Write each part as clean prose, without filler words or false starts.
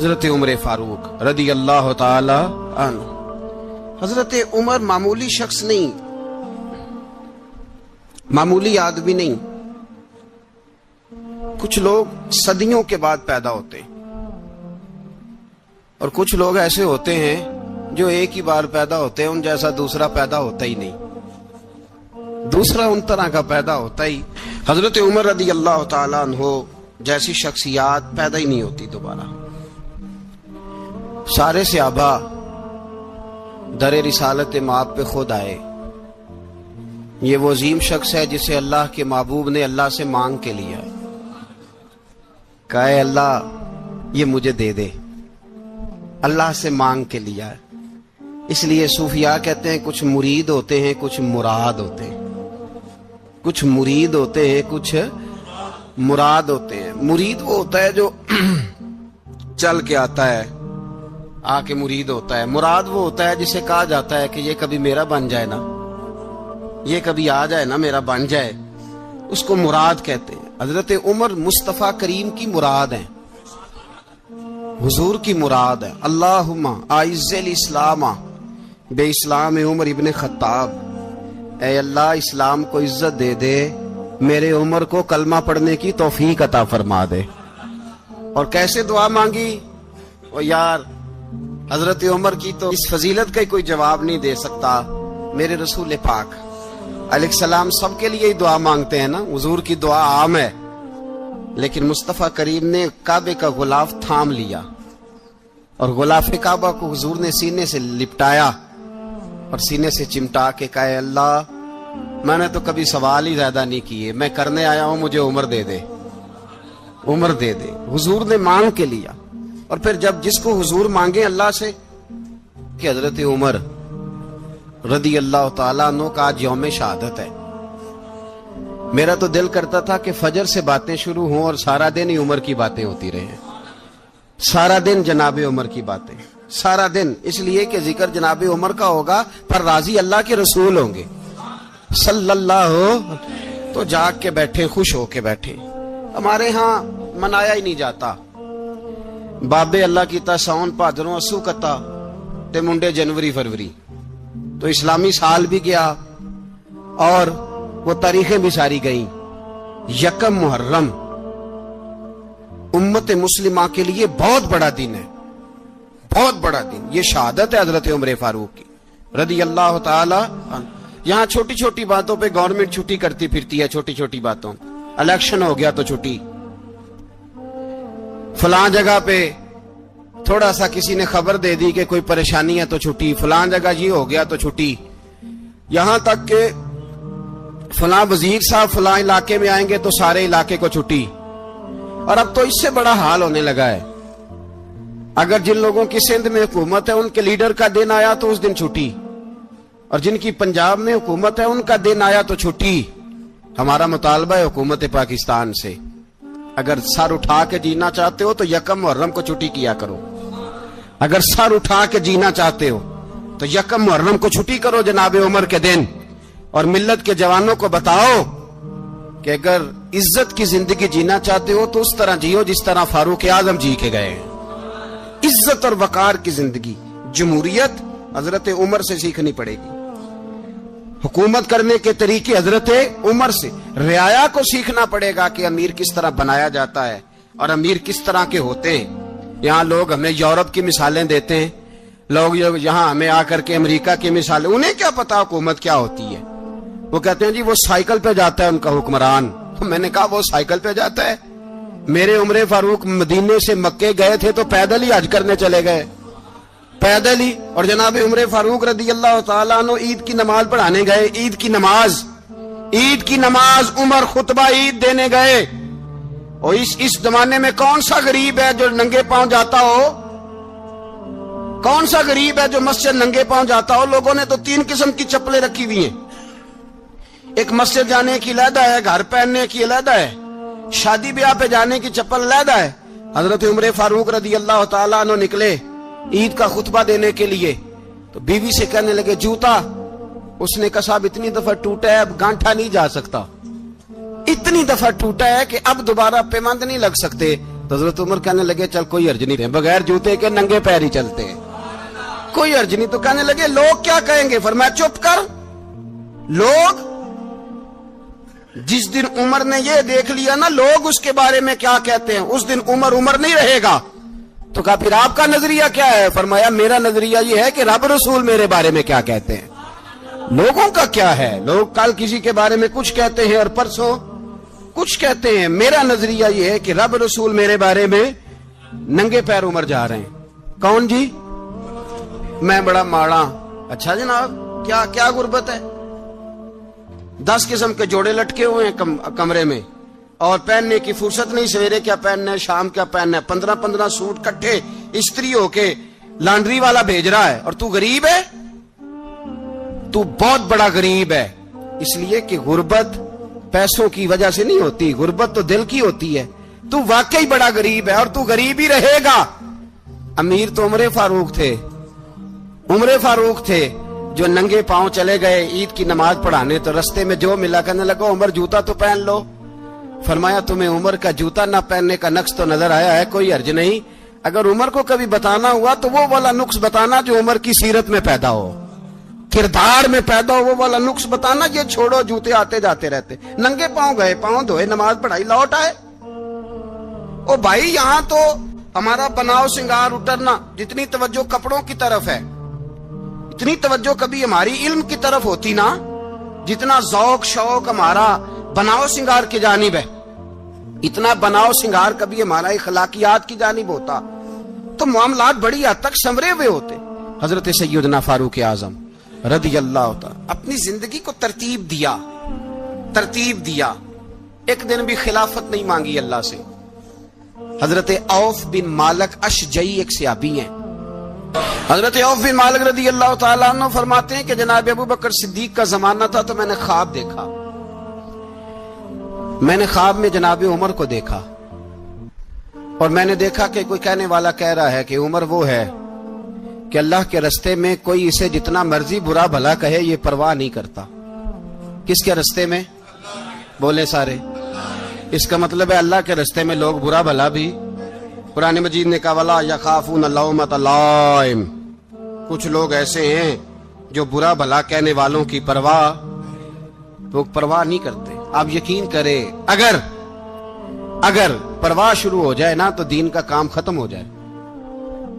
حضرت عمر فاروق رضی اللہ تعالی عنہ. حضرت عمر معمولی شخص نہیں، معمولی آدمی نہیں. کچھ لوگ صدیوں کے بعد پیدا ہوتے ہیں اور کچھ لوگ ایسے ہوتے ہیں جو ایک ہی بار پیدا ہوتے ہیں، ان جیسا دوسرا پیدا ہوتا ہی نہیں، دوسرا ان طرح کا پیدا ہوتا ہی. حضرت عمر رضی اللہ تعالیٰ عنہ جیسی شخصیات پیدا ہی نہیں ہوتی دوبارہ. سارے صحابہ در رسالت مآب پہ خود آئے. یہ وہ عظیم شخص ہے جسے اللہ کے محبوب نے اللہ سے مانگ کے لیا ہے، کہا اے اللہ یہ مجھے دے دے، اللہ سے مانگ کے لیا ہے. اس لیے صوفیاء کہتے ہیں کچھ مرید ہوتے ہیں کچھ مراد ہوتے ہیں، کچھ مرید ہوتے ہیں کچھ مراد ہوتے ہیں. مرید وہ ہوتا ہے جو چل کے آتا ہے، آ کے مرید ہوتا ہے. مراد وہ ہوتا ہے جسے کہا جاتا ہے کہ یہ کبھی میرا بن جائے نا، یہ کبھی آ جائے نا، میرا بن جائے، اس کو مراد کہتے ہیں. حضرت عمر مصطفیٰ کریم کی مراد ہیں، حضور کی مراد ہے. اللہم اعز الاسلام بے اسلام عمر ابن خطاب. اے اللہ اسلام کو عزت دے دے، میرے عمر کو کلمہ پڑھنے کی توفیق عطا فرما دے. اور کیسے دعا مانگی؟ او یار حضرت عمر کی تو اس فضیلت کا کوئی جواب نہیں دے سکتا. میرے رسول پاک علیہ السلام سب کے لیے ہی دعا مانگتے ہیں نا، حضور کی دعا عام ہے، لیکن مصطفیٰ کریم نے کعبے کا غلاف تھام لیا اور غلاف کعبہ کو حضور نے سینے سے لپٹایا اور سینے سے چمٹا کے کہا اے اللہ میں نے تو کبھی سوال ہی زیادہ نہیں کیے، میں کرنے آیا ہوں، مجھے عمر دے دے، عمر دے دے. حضور نے مانگ کے لیا. اور پھر جب جس کو حضور مانگے اللہ سے کہ حضرت عمر رضی اللہ تعالیٰ عنہ کا آج یوم شہادت ہے، میرا تو دل کرتا تھا کہ فجر سے باتیں شروع ہوں اور سارا دن ہی عمر کی باتیں ہوتی رہیں، سارا دن جناب عمر کی باتیں، سارا دن. اس لیے کہ ذکر جناب عمر کا ہوگا پر راضی اللہ کے رسول ہوں گے صلی اللہ. تو جاگ کے بیٹھے، خوش ہو کے بیٹھے. ہمارے ہاں منایا ہی نہیں جاتا. بابے اللہ کیتا ساؤن بھادروں اسو کتا تے منڈے جنوری فروری. تو اسلامی سال بھی گیا اور وہ تاریخیں بھی ساری گئیں. یکم محرم امت مسلمہ کے لیے بہت بڑا دن ہے، بہت بڑا دن. یہ شہادت ہے حضرت عمر فاروق کی رضی اللہ تعالی عنہ. یہاں چھوٹی چھوٹی باتوں پہ گورنمنٹ چھٹی کرتی پھرتی ہے، چھوٹی چھوٹی باتوں. الیکشن ہو گیا تو چھٹی، فلاں جگہ پہ تھوڑا سا کسی نے خبر دے دی کہ کوئی پریشانی ہے تو چھٹی، فلاں جگہ یہ ہو گیا تو چھٹی. یہاں تک کہ فلاں وزیر صاحب فلاں علاقے میں آئیں گے تو سارے علاقے کو چھٹی. اور اب تو اس سے بڑا حال ہونے لگا ہے، اگر جن لوگوں کی سندھ میں حکومت ہے ان کے لیڈر کا دن آیا تو اس دن چھٹی، اور جن کی پنجاب میں حکومت ہے ان کا دن آیا تو چھٹی. ہمارا مطالبہ ہے حکومت پاکستان سے، اگر سر اٹھا کے جینا چاہتے ہو تو یکم محرم کو چھٹی کیا کرو. اگر سر اٹھا کے جینا چاہتے ہو تو یکم محرم کو چھٹی کرو جناب عمر کے دن. اور ملت کے جوانوں کو بتاؤ کہ اگر عزت کی زندگی جینا چاہتے ہو تو اس طرح جیو جس طرح فاروق اعظم جی کے گئے ہیں. عزت اور وقار کی زندگی. جمہوریت حضرت عمر سے سیکھنی پڑے گی، حکومت کرنے کے طریقے حضرت عمر سے. رعایا کو سیکھنا پڑے گا کہ امیر کس طرح بنایا جاتا ہے اور امیر کس طرح کے ہوتے ہیں. یہاں لوگ ہمیں یورپ کی مثالیں دیتے ہیں، لوگ یہاں ہمیں آ کر کے امریکہ کی مثالیں، انہیں کیا پتا حکومت کیا ہوتی ہے. وہ کہتے ہیں جی وہ سائیکل پہ جاتا ہے ان کا حکمران. میں نے کہا وہ سائیکل پہ جاتا ہے؟ میرے عمر فاروق مدینے سے مکے گئے تھے تو پیدل ہی حج کرنے چلے گئے، پیدل ہی. اور جناب عمر فاروق رضی اللہ تعالیٰ عنہ عید کی نماز پڑھانے گئے. عید کی نماز عمر خطبہ عید دینے گئے. اور اس زمانے میں کون سا غریب ہے جو ننگے پاؤں جاتا ہو؟ کون سا غریب ہے جو مسجد ننگے پاؤں جاتا ہو؟ لوگوں نے تو 3 قسم کی چپلیں رکھی ہوئی ہیں. ایک مسجد جانے کی علیحدہ ہے، گھر پہننے کی علیحدہ ہے، شادی بیاہ پہ جانے کی چپل علیحدہ ہے. حضرت عمر فاروق رضی اللہ تعالیٰ عنہ نکلے عید کا خطبہ دینے کے لیے تو بیوی سے کہنے لگے جوتا. اس نے کہا صاحب اتنی دفعہ ٹوٹا ہے اب گانٹھا نہیں جا سکتا، اتنی دفعہ ٹوٹا ہے کہ اب دوبارہ پیمند نہیں لگ سکتے. تو حضرت عمر کہنے لگے چل کوئی حرج نہیں، بغیر جوتے کے ننگے پیر ہی چلتے ہیں، کوئی حرج نہیں۔ تو کہنے لگے لوگ کیا کہیں گے؟ فرمایا چپ کر، لوگ جس دن عمر نے یہ دیکھ لیا نا لوگ اس کے بارے میں کیا کہتے ہیں، اس دن عمر نہیں رہے گا۔ تو کہا پھر آپ کا نظریہ کیا ہے؟ فرمایا میرا نظریہ یہ ہے کہ رب رسول میرے بارے میں کیا کہتے ہیں، لوگوں کا کیا ہے؟ لوگ کل کسی کے بارے میں کچھ کہتے ہیں اور پرسوں کچھ کہتے ہیں، میرا نظریہ یہ ہے کہ رب رسول میرے بارے میں ننگے پیر عمر جا رہے ہیں۔ کون جی؟ میں بڑا ماڑا۔ اچھا جناب، کیا غربت ہے؟ 10 قسم کے جوڑے لٹکے ہوئے ہیں کمرے میں، اور پہننے کی فرصت نہیں، سویرے کیا پہننا ہے، شام کیا پہننا ہے، 15 سوٹ کٹھے استری ہو کے لانڈری والا بھیج رہا ہے، اور تو غریب ہے، تو بہت بڑا غریب ہے۔ اس لیے کہ غربت پیسوں کی وجہ سے نہیں ہوتی، غربت تو دل کی ہوتی ہے۔ تو واقعی بڑا غریب ہے، اور تو غریب ہی رہے گا۔ امیر تو عمر فاروق تھے جو ننگے پاؤں چلے گئے عید کی نماز پڑھانے، تو رستے میں جو ملا کہنے لگا عمر جوتا تو پہن لو۔ فرمایا تمہیں عمر کا جوتا نہ پہننے کا نقص تو نظر آیا ہے، کوئی حرج نہیں، اگر عمر کو کبھی بتانا ہوا تو وہ والا نقص بتانا جو عمر کی سیرت میں پیدا ہو، کردار میں پیدا ہو، وہ والا نقص بتانا، یہ چھوڑو جوتے آتے جاتے رہتے۔ ننگے پاؤں گئے، پاؤں دھوئے، نماز پڑھائی، لوٹ آئے۔ او بھائی یہاں تو ہمارا بناؤ سنگار اترنا، جتنی توجہ کپڑوں کی طرف ہے اتنی توجہ کبھی ہماری علم کی طرف ہوتی نا، جتنا ذوق شوق ہمارا بناؤ سنگار کی جانب ہے، اتنا بناؤ سنگار کبھی ہمارا اخلاقیات کی جانب ہوتا تو معاملات بڑی حد تک سنورے ہوئے ہوتے۔ حضرت سیدنا فاروق اعظم رضی اللہ تعالی اپنی زندگی کو ترتیب دیا۔ ایک دن بھی خلافت نہیں مانگی اللہ سے۔ حضرت عوف بن مالک اشجعی ایک صحابی ہیں، حضرت عوف بن مالک رضی اللہ تعالیٰ عنہ فرماتے ہیں کہ جناب ابو بکر صدیق کا زمانہ تھا تو میں نے خواب دیکھا، میں نے خواب میں جناب عمر کو دیکھا، اور میں نے دیکھا کہ کوئی کہنے والا کہہ رہا ہے کہ عمر وہ ہے کہ اللہ کے رستے میں کوئی اسے جتنا مرضی برا بھلا کہے یہ پرواہ نہیں کرتا۔ کس کے رستے میں؟ بولے سارے۔ اس کا مطلب ہے اللہ کے رستے میں لوگ برا بھلا بھی، قرآن مجید نے کہا وَلَا يَخَافُونَ لَوْمَةَ لَائِمٍ، کچھ لوگ ایسے ہیں جو برا بھلا کہنے والوں کی پرواہ نہیں کرتے۔ آپ یقین کریں اگر پرواہ شروع ہو جائے نا تو دین کا کام ختم ہو جائے،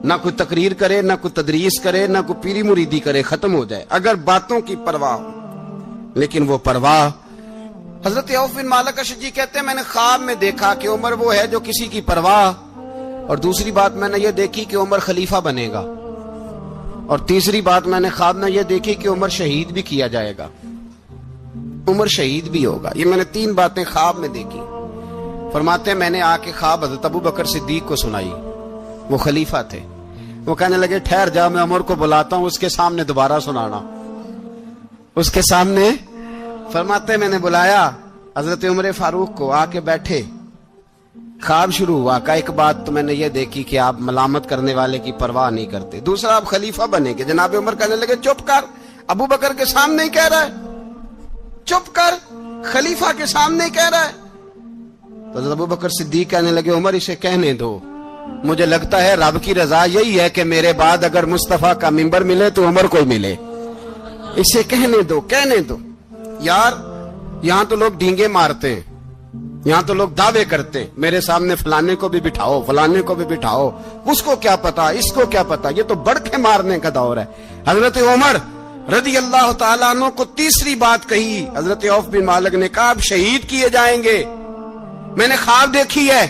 نہ کوئی تقریر کرے، نہ کوئی تدریس کرے، نہ کوئی پیری مریدی کرے، ختم ہو جائے اگر باتوں کی پرواہ ہو۔ لیکن وہ پرواہ، حضرت عوف بن مالک اشجعی کہتے ہیں میں نے خواب میں دیکھا کہ عمر وہ ہے جو کسی کی پرواہ، اور دوسری بات میں نے یہ دیکھی کہ عمر خلیفہ بنے گا، اور تیسری بات میں نے خواب میں یہ دیکھی کہ عمر شہید بھی کیا جائے گا، عمر شہید بھی ہوگا۔ یہ میں نے 3 باتیں خواب میں دیکھی۔ فرماتے ہیں میں نے آ کے خواب حضرت ابو بکر صدیق کو سنائی، وہ خلیفہ تھے۔ وہ کہنے لگے ٹھہر جا، میں عمر کو بلاتا ہوں، اس کے سامنے دوبارہ سنانا، اس کے سامنے۔ فرماتے ہیں میں نے بلایا حضرت عمر فاروق کو، آ کے بیٹھے، خواب شروع ہوا۔ کا ایک بات تو میں نے یہ دیکھی کہ آپ ملامت کرنے والے کی پرواہ نہیں کرتے، دوسرا آپ خلیفہ بنے گے۔ جناب عمر کہنے لگے چپ کر، ابو بکر کے سامنے ہی کہہ رہا ہے، چپ کر، خلیفہ کے سامنے ہی کہہ رہا ہے۔ تو حضرت ابو بکر صدیق کہنے لگے عمر اسے کہنے دو، مجھے لگتا ہے رب کی رضا یہی ہے کہ میرے بعد اگر مصطفیٰ کا منبر ملے تو عمر کو ملے، اسے کہنے دو۔ یار یہاں تو لوگ ڈینگے مارتے ہیں، یہاں تو لوگ دعوے کرتے ہیں میرے سامنے فلانے کو بھی بٹھاؤ، فلانے کو بھی بٹھاؤ، اس کو کیا پتا، اس کو کیا پتا، یہ تو بڑکے مارنے کا دور ہے۔ حضرت عمر رضی اللہ تعالیٰ عنہ کو تیسری بات کہی، حضرت عوف بن مالک نے کہا آپ شہید کیے جائیں گے، میں نے خواب دیکھی ہے۔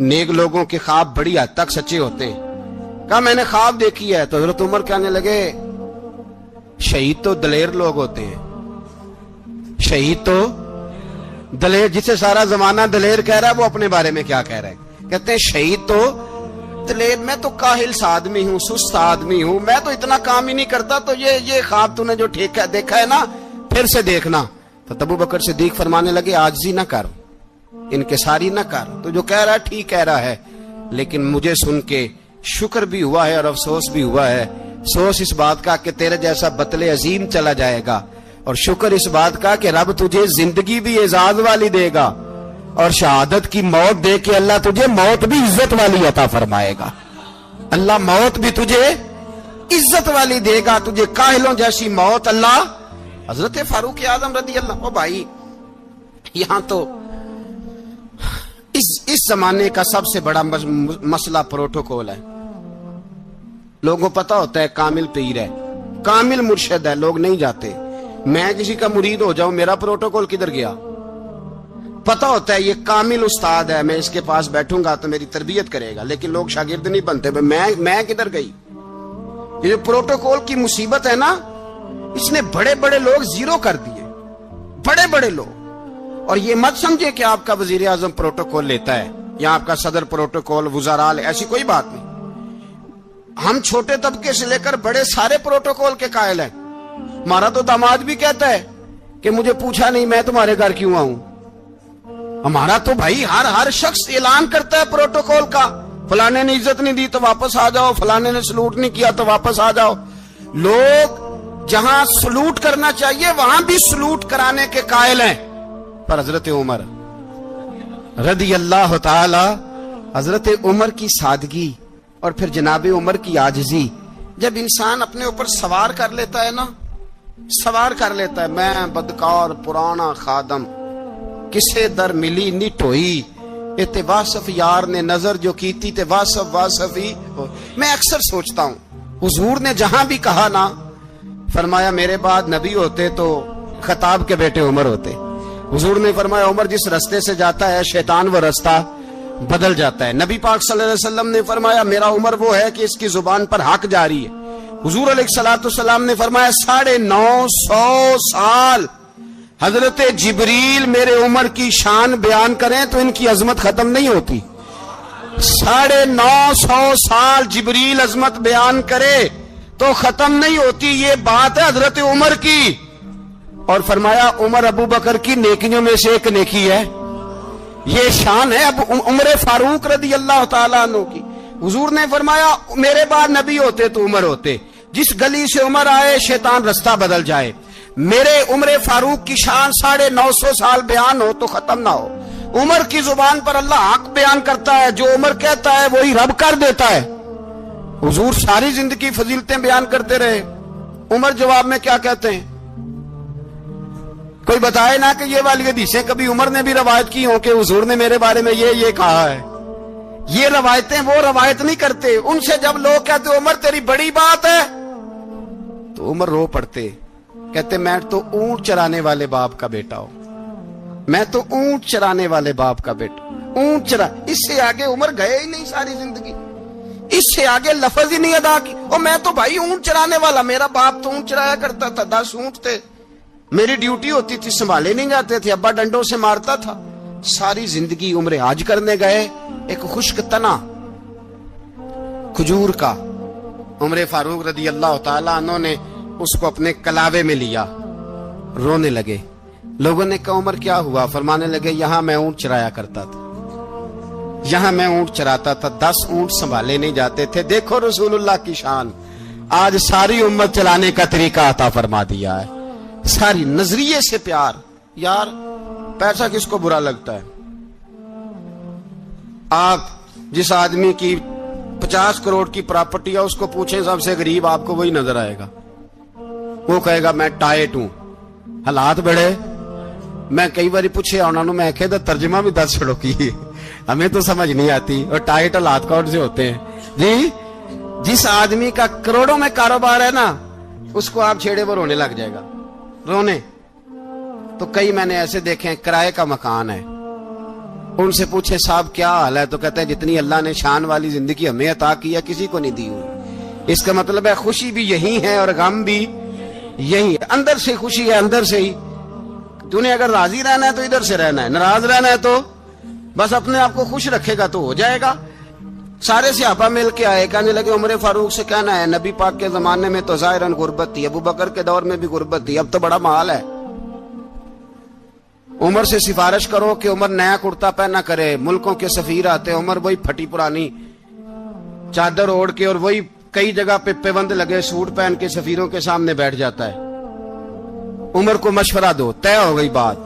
نیک لوگوں کے خواب بڑی حد تک سچے ہوتے ہیں۔ کہا میں نے خواب دیکھی ہے۔ تو حضرت عمر کہنے لگے شہید تو دلیر لوگ ہوتے ہیں، شہید تو دلیر، جسے سارا زمانہ دلیر کہہ رہا ہے وہ اپنے بارے میں کیا کہہ رہا ہے؟ کہتے ہیں شہید تو دلیر، میں تو کاہل سا آدمی ہوں، سست آدمی ہوں، میں تو اتنا کام ہی نہیں کرتا، تو یہ خواب تو نے جو دیکھا ہے نا پھر سے دیکھنا۔ تو ابو بکر صدیق فرمانے لگے عاجزی نہ کر، انکساری نہ کر، تو جو کہہ رہا ہے ٹھیک کہہ رہا ہے، لیکن مجھے سن کے شکر بھی ہوا ہے اور افسوس بھی ہوا ہے۔ افسوس اس بات کا کہ تیرے جیسا بطل عظیم چلا جائے گا، اور شکر اس بات کا کہ رب تجھے زندگی بھی اعزاز والی دے گا، اور شہادت کی موت دے کے اللہ تجھے موت بھی عزت والی عطا فرمائے گا. اللہ موت بھی تجھے عزت والی دے گا, تجھے کاہلوں جیسی موت اللہ. حضرت فاروق اعظم رضی اللہ. او بھائی یہاں تو اس زمانے کا سب سے بڑا مسئلہ پروٹوکول ہے. لوگوں پتا ہوتا ہے کامل پیر ہے, کامل مرشد ہے, لوگ نہیں جاتے. میں کسی کا مرید ہو جاؤں, میرا پروٹوکول کدھر گیا؟ پتا ہوتا ہے یہ کامل استاد ہے, میں اس کے پاس بیٹھوں گا تو میری تربیت کرے گا, لیکن لوگ شاگرد نہیں بنتے. میں کدھر گئی؟ یہ جو پروٹوکول کی مصیبت ہے نا, اس نے بڑے بڑے لوگ زیرو کر دیے, بڑے بڑے لوگ. اور یہ مت سمجھے کہ آپ کا وزیر اعظم پروٹوکول لیتا ہے یا آپ کا صدر پروٹوکول, وزراء, ایسی کوئی بات نہیں. ہم چھوٹے طبقے سے لے کر بڑے سارے پروٹوکول کے قائل ہیں. ہمارا تو داماد بھی کہتا ہے کہ مجھے پوچھا نہیں, میں تمہارے گھر کیوں آؤں. ہمارا تو بھائی ہر شخص اعلان کرتا ہے پروٹوکول کا, فلانے نے عزت نہیں دی تو واپس آ جاؤ, فلانے نے سلوٹ نہیں کیا تو واپس آ جاؤ. لوگ جہاں سلوٹ کرنا چاہیے وہاں بھی سلوٹ کرانے کے قائل ہیں. پر حضرت عمر رضی اللہ تعالی, حضرت عمر کی سادگی اور پھر جناب عمر کی عاجزی, جب انسان اپنے اوپر سوار کر لیتا ہے نا, سوار کر لیتا ہے, میں بدکار پرانا خادم, کسے در ملی نٹ ہوئی, تے واصف یار نے نظر جو کیتی تے واصف ہی. میں اکثر سوچتا ہوں حضور نے جہاں بھی کہا نا, فرمایا میرے بعد نبی ہوتے تو خطاب کے بیٹے عمر ہوتے. حضور نے فرمایا عمر جس رستے سے جاتا ہے شیطان وہ رستہ بدل جاتا ہے. نبی پاک صلی اللہ علیہ وسلم نے فرمایا میرا عمر وہ ہے کہ اس کی زبان پر حق جاری ہے. حضور علیہ الصلوۃ والسلام نے فرمایا 950 سال حضرت جبریل میرے عمر کی شان بیان کریں تو ان کی عظمت ختم نہیں ہوتی. 950 سال جبریل عظمت بیان کرے تو ختم نہیں ہوتی. یہ بات ہے حضرت عمر کی. اور فرمایا عمر ابو بکر کی نیکیوں میں سے ایک نیکی ہے, یہ شان ہے اب عمر فاروق رضی اللہ تعالیٰ عنہ کی. حضور نے فرمایا میرے بعد نبی ہوتے تو عمر ہوتے, جس گلی سے عمر آئے شیطان رستہ بدل جائے. میرے عمر فاروق کی شان 950 سال بیان ہو تو ختم نہ ہو. عمر کی زبان پر اللہ حق بیان کرتا ہے, جو عمر کہتا ہے وہی رب کر دیتا ہے. حضور ساری زندگی فضیلتیں بیان کرتے رہے, عمر جواب میں کیا کہتے ہیں؟ کوئی بتائے نا کہ یہ والی حدیثیں کبھی عمر نے بھی روایت کی ہوں کہ حضور نے میرے بارے میں یہ کہا ہے. یہ روایتیں وہ روایت نہیں کرتے. ان سے جب لوگ کہتے عمر تیری بڑی بات ہے تو عمر رو پڑتے, کہتے میں تو اونٹ چرانے والے باپ کا بیٹا ہوں, میں تو اونٹ چرانے والے باپ کا بیٹا, اونٹ چرا. اس سے آگے عمر گئے ہی نہیں ساری زندگی, اس سے آگے لفظ ہی نہیں ادا کی. اور میں تو بھائی اونٹ چرانے والا, میرا باپ تو اونٹ چرایا کرتا تھا, 10 اونٹ تھے, میری ڈیوٹی ہوتی تھی, سنبھالے نہیں جاتے تھے, ابا ڈنڈوں سے مارتا تھا. ساری زندگی عمر حج کرنے گئے, ایک خشک تنا کھجور کا عمر فاروق رضی اللہ تعالیٰ عنہ نے اس کو اپنے کلاوے میں لیا, رونے لگے. لوگوں نے کہا عمر کیا ہوا؟ فرمانے لگے یہاں میں اونٹ چرایا کرتا تھا, یہاں میں اونٹ چراتا تھا, 10 اونٹ سنبھالے نہیں جاتے تھے. دیکھو رسول اللہ کی شان, آج ساری امت چلانے کا طریقہ عطا فرما دیا ہے. ساری نظریے سے پیار. یار پیسہ کس کو برا لگتا ہے؟ آپ جس آدمی کی 50 کروڑ کی پراپرٹی ہے اس کو پوچھیں سب سے غریب, آپ کو وہی نظر آئے گا. وہ کہے گا میں ٹائٹ ہوں, حالات بڑے. میں کئی بار پوچھے انہوں نے, میں کہتا ترجمہ بھی 10 چھڑوں کی, ہمیں تو سمجھ نہیں آتی. اور ٹائٹ حالات کون سے ہوتے ہیں جی؟ جس آدمی کا کروڑوں میں کاروبار ہے نا, اس کو آپ چھیڑے وہ رونے لگ جائے گا, رونے. تو کئی میں نے ایسے دیکھے ہیں کرائے کا مکان ہے, ان سے پوچھے صاحب کیا حال ہے, تو کہتے ہیں جتنی اللہ نے شان والی زندگی ہمیں عطا کی ہے کسی کو نہیں دی ہوئی. اس کا مطلب ہے خوشی بھی یہی ہے اور غم بھی یہی ہے. اندر سے خوشی ہے, اندر سے ہی. تو نے اگر راضی رہنا ہے تو ادھر سے رہنا ہے, ناراض رہنا ہے تو بس اپنے آپ کو خوش رکھے گا تو ہو جائے گا. سارے صحابہ مل کے آئے, کہنے لگے عمر فاروق سے کہنا ہے نبی پاک کے زمانے میں تو ظاہراً غربت تھی, ابو بکر کے دور میں بھی غربت تھی, اب تو بڑا مال ہے. عمر سے سفارش کرو کہ عمر نیا کرتا پہنا کرے. ملکوں کے سفیر آتے, عمر وہی پھٹی پرانی چادر اوڑھ کے اور وہی کئی جگہ پہ پیوند لگے سوٹ پہن کے سفیروں کے سامنے بیٹھ جاتا ہے. عمر کو مشورہ دو, طے ہو گئی بات.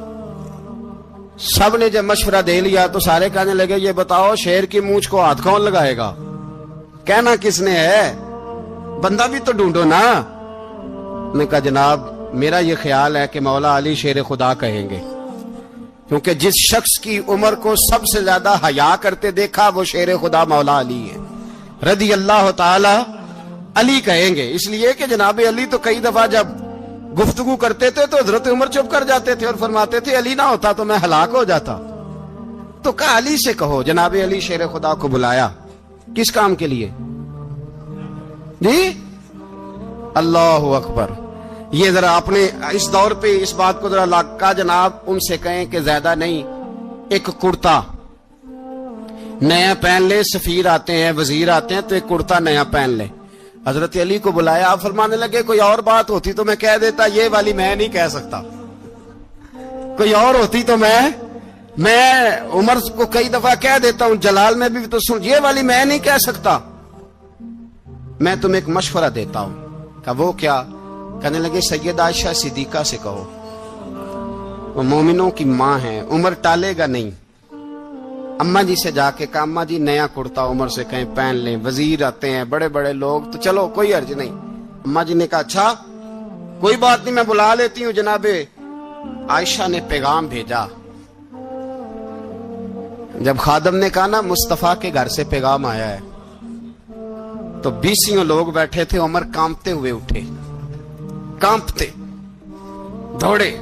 سب نے جب مشورہ دے لیا تو سارے کہنے لگے یہ بتاؤ شیر کی مونچھ کو ہاتھ کون لگائے گا؟ کہنا کس نے ہے؟ بندہ بھی تو ڈھونڈو نا۔ نے کہا جناب میرا یہ خیال ہے کہ مولا علی شیر خدا کہیں گے، کیونکہ جس شخص کی عمر کو سب سے زیادہ حیا کرتے دیکھا وہ شیر خدا مولا علی ہے رضی اللہ تعالی علی کہیں گے، اس لیے کہ جناب علی تو کئی دفعہ جب گفتگو کرتے تھے تو حضرت عمر چپ کر جاتے تھے اور فرماتے تھے علی نہ ہوتا تو میں ہلاک ہو جاتا۔ تو کہا علی سے کہو۔ جناب علی شیر خدا کو بلایا، کس کام کے لیے؟ جی اللہ اکبر۔ یہ ذرا اپنے اس دور پہ اس بات کو ذرا لاکا جناب ان سے کہیں کہ زیادہ نہیں، ایک کرتا نیا پہن لے، سفیر آتے ہیں وزیر آتے ہیں تو ایک کرتا نیا پہن لے۔ حضرت علی کو بلایا، آپ فرمانے لگے کوئی اور بات ہوتی تو میں کہہ دیتا، یہ والی میں نہیں کہہ سکتا، کوئی اور ہوتی تو میں عمر کو کئی دفعہ کہہ دیتا ہوں، جلال میں بھی تو سن، یہ والی میں نہیں کہہ سکتا، میں تمہیں ایک مشورہ دیتا ہوں۔ کہ وہ کیا؟ کہنے لگے سیدہ عائشہ صدیقہ سے کہو، وہ مومنوں کی ماں ہیں، عمر ٹالے گا نہیں۔ اماں جی سے جا کے کہا اماں جی نیا کرتا عمر سے کہیں پہن لیں، وزیر آتے ہیں بڑے بڑے لوگ تو چلو کوئی حرج نہیں۔ اماں جی نے کہا اچھا کوئی بات نہیں میں بلا لیتی ہوں۔ جناب عائشہ نے پیغام بھیجا، جب خادم نے کہا نا مصطفیٰ کے گھر سے پیغام آیا ہے تو 20 لوگ بیٹھے تھے، عمر کانپتے ہوئے اٹھے، کانپتے دوڑے۔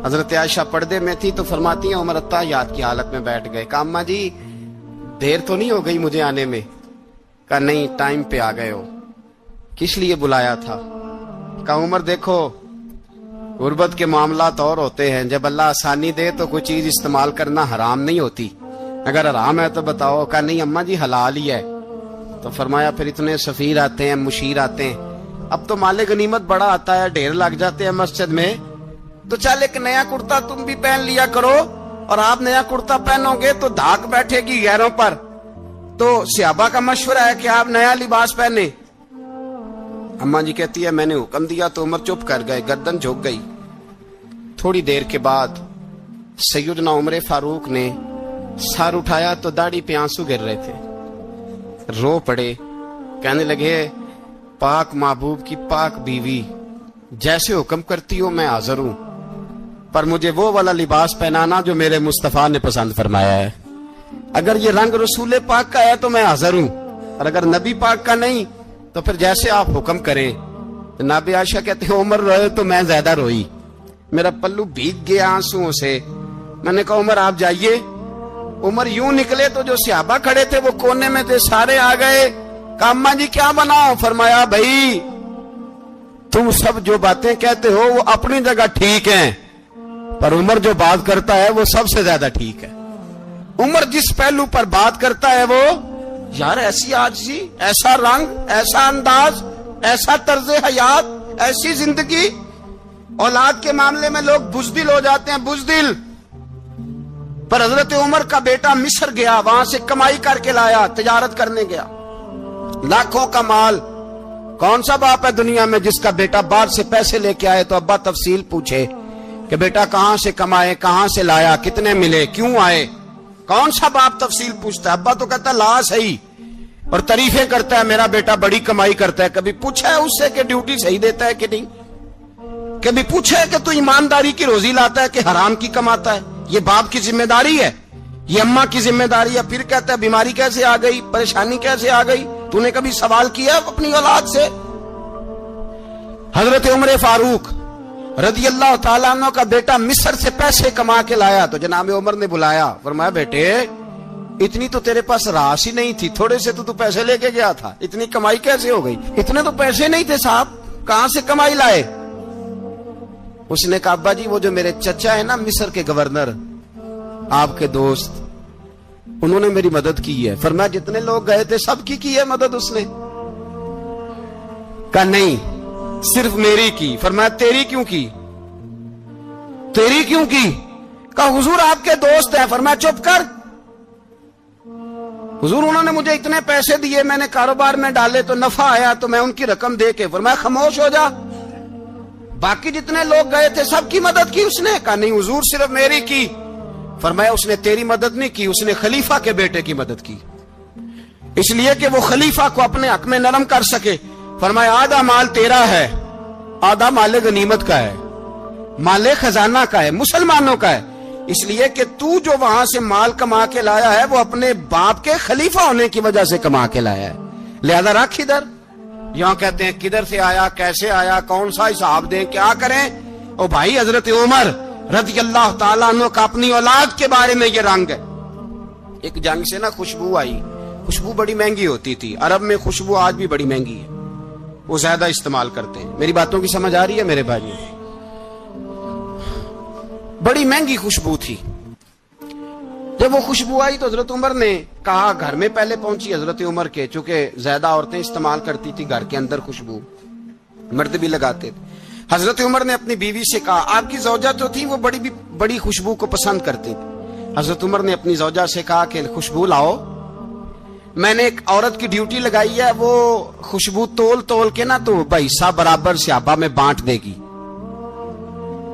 حضرت عائشہ پردے میں تھی تو فرماتی ہیں عمر اتحیات کی حالت میں بیٹھ گئے۔ کہا اماں جی دیر تو نہیں ہو گئی مجھے آنے میں؟ کہا نہیں ٹائم پہ آ گئے ہو۔ کس لیے بلایا تھا؟ کہا عمر دیکھو غربت کے معاملات اور ہوتے ہیں، جب اللہ آسانی دے تو کوئی چیز استعمال کرنا حرام نہیں ہوتی، اگر حرام ہے تو بتاؤ۔ کہا نہیں اماں جی حلال ہی ہے۔ تو فرمایا پھر اتنے سفیر آتے ہیں مشیر آتے ہیں، اب تو مال غنیمت بڑا آتا ہے، ڈھیر لگ جاتے ہیں مسجد میں، تو چل ایک نیا کرتا تم بھی پہن لیا کرو، اور آپ نیا کرتا پہنو گے تو دھاک بیٹھے گی غیروں پر۔ تو صحابہ کا مشورہ ہے کہ آپ نیا لباس پہنے۔ اماں جی کہتی ہے میں نے حکم دیا تو عمر چپ کر گئے، گردن جھک گئی۔ تھوڑی دیر کے بعد سیدنا عمر فاروق نے سر اٹھایا تو داڑھی پہ آنسو گر رہے تھے، رو پڑے، کہنے لگے پاک محبوب کی پاک بیوی جیسے حکم کرتی ہو میں حاضر ہوں، پر مجھے وہ والا لباس پہنانا جو میرے مصطفیٰ نے پسند فرمایا ہے، اگر یہ رنگ رسول پاک کا ہے تو میں حاضر ہوں، اور اگر نبی پاک کا نہیں تو پھر جیسے آپ حکم کریں۔ جناب عائشہ کہتے ہیں عمر روئے تو میں زیادہ روئی، میرا پلو بھیگ گیا آنسوؤں سے۔ میں نے کہا عمر آپ جائیے۔ عمر یوں نکلے تو جو صحابہ کھڑے تھے وہ کونے میں تھے، سارے آ گئے۔ کہا اماں جی کیا بناؤ؟ فرمایا بھائی تم سب جو باتیں کہتے ہو وہ اپنی جگہ ٹھیک ہیں، پر عمر جو بات کرتا ہے وہ سب سے زیادہ ٹھیک ہے۔ عمر جس پہلو پر بات کرتا ہے وہ یار ایسی عاجزی، ایسا رنگ، ایسا انداز، ایسا طرز حیات، ایسی زندگی، اولاد کے معاملے میں لوگ بزدل ہو جاتے ہیں، بزدل۔ پر حضرت عمر کا بیٹا مصر گیا، وہاں سے کمائی کر کے لایا، تجارت کرنے گیا، لاکھوں کا مال۔ کون سا باپ ہے دنیا میں جس کا بیٹا باہر سے پیسے لے کے آئے تو ابا تفصیل پوچھے کہ بیٹا کہاں سے کمائے، کہاں سے لایا، کتنے ملے، کیوں آئے؟ کون سا باپ تفصیل پوچھتا ہے؟ ابا تو کہتا ہے لا صحیح، اور تعریفیں کرتا ہے میرا بیٹا بڑی کمائی کرتا ہے۔ کبھی پوچھا ہے اس سے کہ ڈیوٹی صحیح دیتا ہے کہ نہیں؟ کبھی پوچھا ہے کہ تو ایمانداری کی روزی لاتا ہے کہ حرام کی کماتا ہے؟ یہ باپ کی ذمہ داری ہے، یہ اماں کی ذمہ داری ہے۔ پھر کہتا ہے بیماری کیسے آ گئی، پریشانی کیسے آ گئی؟ تو نے کبھی سوال کیا اپنی اولاد سے؟ حضرت عمر فاروق رضی اللہ تعالیٰ عنہ کا بیٹا مصر سے پیسے کما کے لایا تو جناب عمر نے بلایا، فرمایا بیٹے اتنی تو تیرے پاس راس ہی نہیں تھی، تھوڑے سے تو پیسے لے کے گیا تھا، اتنی کمائی کیسے ہو گئی؟ اتنے تو پیسے نہیں تھے صاحب، کہاں سے کمائی لائے؟ اس نے کہا ابا جی وہ جو میرے چچا ہے نا مصر کے گورنر، آپ کے دوست، انہوں نے میری مدد کی ہے۔ فرمایا جتنے لوگ گئے تھے سب کی ہے مدد اس نے؟ کہا نہیں صرف میری کی۔ فرمایا تیری کیوں کی؟ تیری کیوں کی؟ کہا حضور آپ کے دوست ہیں۔ فرمایا چپ کر، حضور انہوں نے مجھے اتنے پیسے دیے، میں نے کاروبار میں ڈالے تو نفع آیا تو میں ان کی رقم دے کے۔ فرمایا خاموش ہو جا، باقی جتنے لوگ گئے تھے سب کی مدد کی اس نے؟ کہا نہیں حضور صرف میری کی۔ فرمایا اس نے تیری مدد نہیں کی، اس نے خلیفہ کے بیٹے کی مدد کی، اس لیے کہ وہ خلیفہ کو اپنے حق میں نرم کر سکے۔ فرمایا آدھا مال تیرا ہے، آدھا مال غنیمت کا ہے، مال خزانہ کا ہے، مسلمانوں کا ہے، اس لیے کہ تو جو وہاں سے مال کما کے لایا ہے وہ اپنے باپ کے خلیفہ ہونے کی وجہ سے کما کے لایا ہے، لہذا رکھ ادھر۔ یہاں کہتے ہیں کدھر سے آیا، کیسے آیا، کون سا حساب دیں، کیا کریں؟ او بھائی حضرت عمر رضی اللہ تعالیٰ عنہ کا اپنی اولاد کے بارے میں یہ رنگ ہے۔ ایک جنگ سے نا خوشبو آئی، خوشبو بڑی مہنگی ہوتی تھی، عرب میں خوشبو آج بھی بڑی مہنگی ہے، وہ زیادہ استعمال کرتے ہیں۔ میری باتوں کی سمجھ آ رہی ہے میرے بھائی؟ بڑی مہنگی خوشبو تھی۔ جب وہ خوشبو آئی تو حضرت عمر نے کہا، گھر میں پہلے پہنچی حضرت عمر کے، چونکہ زیادہ عورتیں استعمال کرتی تھی گھر کے اندر خوشبو، مرد بھی لگاتے تھے۔ حضرت عمر نے اپنی بیوی سے کہا، آپ کی زوجہ تو تھی وہ بڑی خوشبو کو پسند کرتی تھی۔ حضرت عمر نے اپنی زوجہ سے کہا کہ خوشبو لاؤ، میں نے ایک عورت کی ڈیوٹی لگائی ہے، وہ خوشبو تول کے نا تو حصہ برابر صحابہ میں بانٹ دے گی۔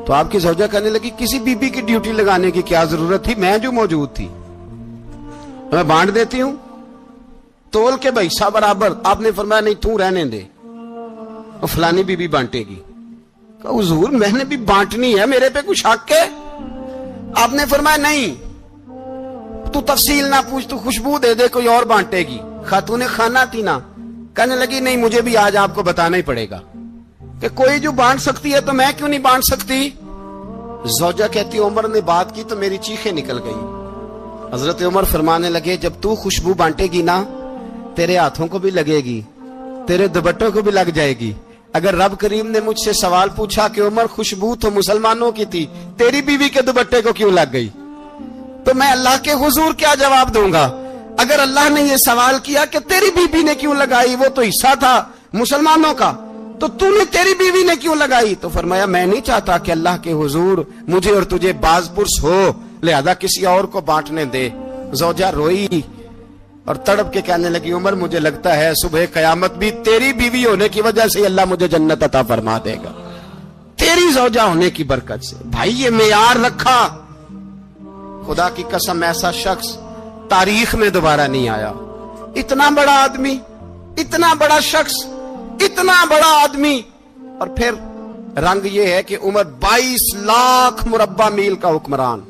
تو آپ کی زوجہ کہنے لگی، کسی بی بی کی ڈیوٹی لگانے کی کیا ضرورت تھی، میں جو موجود تھی میں بانٹ دیتی ہوں تول کے حصہ برابر۔ آپ نے فرمایا نہیں تو رہنے دے، وہ فلانی بی بی بانٹے گی۔ کہا حضور میں نے بھی بانٹنی ہے، میرے پہ کچھ حق ہے؟ آپ نے فرمایا نہیں، تو تفصیل نہ پوچھ، تو خوشبو دے دے، کوئی اور بانٹے گی۔ خاتون خانہ تھی نا، کہنے لگی نہیں مجھے بھی آج آپ کو بتانا ہی پڑے گا کہ کوئی جو بانٹ سکتی ہے تو میں کیوں نہیں بانٹ سکتی؟ زوجہ کہتی عمر نے بات کی تو میری چیخیں نکل گئی۔ حضرت عمر فرمانے لگے، جب تو خوشبو بانٹے گی نا تیرے ہاتھوں کو بھی لگے گی، تیرے دوپٹوں کو بھی لگ جائے گی۔ اگر رب کریم نے مجھ سے سوال پوچھا کہ عمر خوشبو تو مسلمانوں کی تھی، تیری بیوی کے دوپٹے کو کیوں لگ گئی، تو میں اللہ کے حضور کیا جواب دوں گا؟ اگر اللہ نے یہ سوال کیا کہ تیری بیوی نے کیوں لگائی، وہ تو حصہ تھا مسلمانوں کا، تو نے تیری بیوی نے کیوں لگائی؟ تو فرمایا میں نہیں چاہتا کہ اللہ کے حضور مجھے اور تجھے باز پرس ہو، لہذا کسی اور کو بانٹنے دے۔ زوجہ روئی اور تڑپ کے کہنے لگی، عمر مجھے لگتا ہے صبح قیامت بھی تیری بیوی ہونے کی وجہ سے اللہ مجھے جنت عطا فرما دے گا، تیری زوجہ ہونے کی برکت سے۔ بھائی یہ معیار رکھا، خدا کی قسم ایسا شخص تاریخ میں دوبارہ نہیں آیا۔ اتنا بڑا آدمی، اتنا بڑا شخص، اتنا بڑا آدمی، اور پھر رنگ یہ ہے کہ عمر 22 لاکھ مربع میل کا حکمران،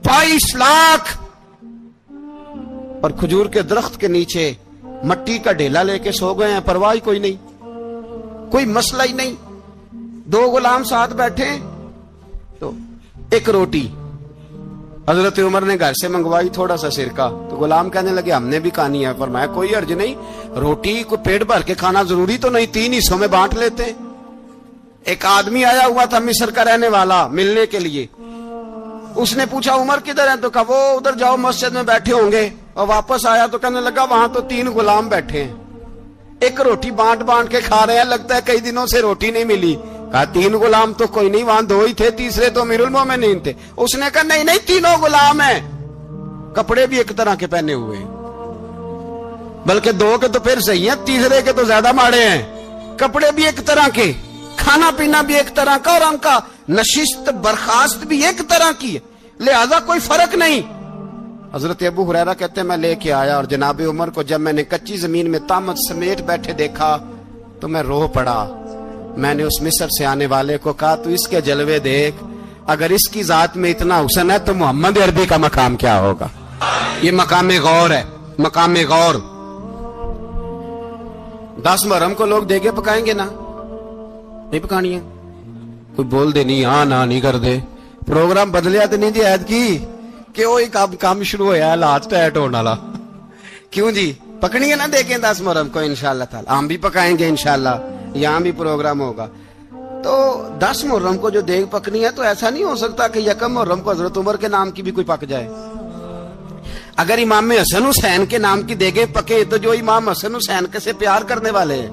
22 لاکھ، اور کھجور کے درخت کے نیچے مٹی کا ڈھیلا لے کے سو گئے ہیں، پرواہ کوئی نہیں، کوئی مسئلہ ہی نہیں۔ 2 غلام ساتھ بیٹھے تو ایک روٹی حضرت عمر نے گھر سے منگوائی، تھوڑا سا سرکہ، تو غلام کہنے لگے ہم نے بھی کھانی ہے۔ فرمایا کوئی حرج نہیں، روٹی کو پیٹ بھر کے کھانا ضروری تو نہیں، 3 حصوں میں بانٹ لیتے ہیں۔ ایک آدمی آیا ہوا تھا مصر کا رہنے والا ملنے کے لیے، اس نے پوچھا عمر کدھر ہیں، تو کہا وہ ادھر جاؤ مسجد میں بیٹھے ہوں گے، اور واپس آیا تو کہنے لگا وہاں تو 3 غلام بیٹھے ہیں، ایک روٹی بانٹ کے کھا رہے ہیں، لگتا ہے کئی دنوں سے روٹی نہیں ملی۔ کہا 3 غلام تو کوئی نہیں، وہاں 2 ہی تھے، تیسرے تو امیر المومنین تھے۔ اس نے کہا نہیں 3 غلام ہیں، کپڑے بھی ایک طرح کے پہنے ہوئے ہیں، بلکہ 2 کے تو پھر صحیح ہیں، تیسرے کے تو زیادہ ماڑے ہیں، کپڑے بھی ایک طرح کے، کھانا پینا بھی ایک طرح کا، اور ان کا نشست برخاست بھی ایک طرح کی ہے، لہذا کوئی فرق نہیں۔ حضرت ابو ہریرہ کہتے ہیں میں لے کے آیا، اور جناب عمر کو جب میں نے کچی زمین میں تامت سمیٹ بیٹھے دیکھا تو میں رو پڑا۔ میں نے اس مصر سے آنے والے کو کہا تو اس کے جلوے دیکھ، اگر اس کی ذات میں اتنا حسن ہے تو محمد عربی کا مقام کیا ہوگا؟ یہ مقام غور ہے، مقام غور۔ 10 محرم کو لوگ دیگے پکائیں گے نا؟ نہیں پکانی ہے؟ کوئی بول دے نہیں، ہاں نہ نہیں کر دے، پروگرام بدلیا تو نہیں جی عید کی کہ وہی کام شروع ہوا ہے لاسٹ ٹائٹ ہونے والا، کیوں جی؟ پکڑی ہے نا دیکھیں 10 محرم کو انشاءاللہ تعالی، ہم بھی پکائیں گے انشاءاللہ، یہاں بھی پروگرام ہوگا۔ تو 10 محرم کو جو دیگ پکنی ہے تو ایسا نہیں ہو سکتا کہ 1 محرم کو حضرت عمر کے نام کی بھی کوئی پک جائے۔ اگر امام حسن حسین کے نام کی دیگیں پکے تو جو امام حسن حسین کے سے پیار کرنے والے ہیں،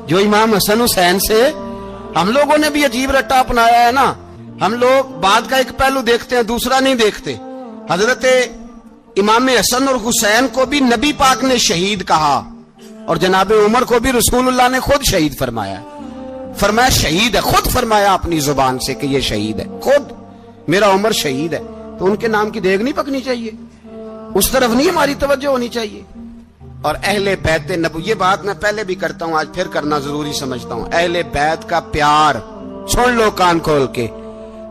جو امام حسن حسین سے، ہم لوگوں نے بھی عجیب رٹا اپنایا ہے نا، ہم لوگ بات کا ایک پہلو دیکھتے ہیں دوسرا نہیں دیکھتے۔ حضرت امام حسن اور حسین کو بھی نبی پاک نے شہید کہا، اور جناب عمر کو بھی رسول اللہ نے خود شہید فرمایا، فرمایا شہید ہے، خود فرمایا اپنی زبان سے کہ یہ شہید ہے، خود میرا عمر شہید ہے۔ تو ان کے نام کی دیگ نہیں پکنی چاہیے، اس طرف نہیں ہماری توجہ ہونی چاہیے. اور اہل بیت نبو، یہ بات میں پہلے بھی کرتا ہوں، آج پھر کرنا ضروری سمجھتا ہوں. اہل بیت کا پیار سن لو کان کھول کے،